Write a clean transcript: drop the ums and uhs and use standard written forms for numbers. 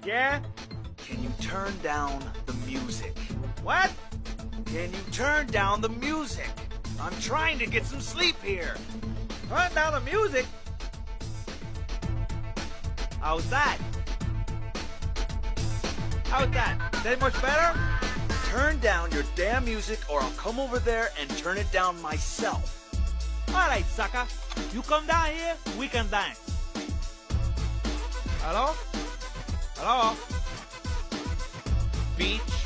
Yeah? Can you turn down the music? What? Can you turn down the music? I'm trying to get some sleep here. Turn down the music? How's that? How's that? That much better? Turn down your damn music or I'll come over there and turn it down myself. Alright, sucker. You come down here, we can dance. Hello? Hello? Beach?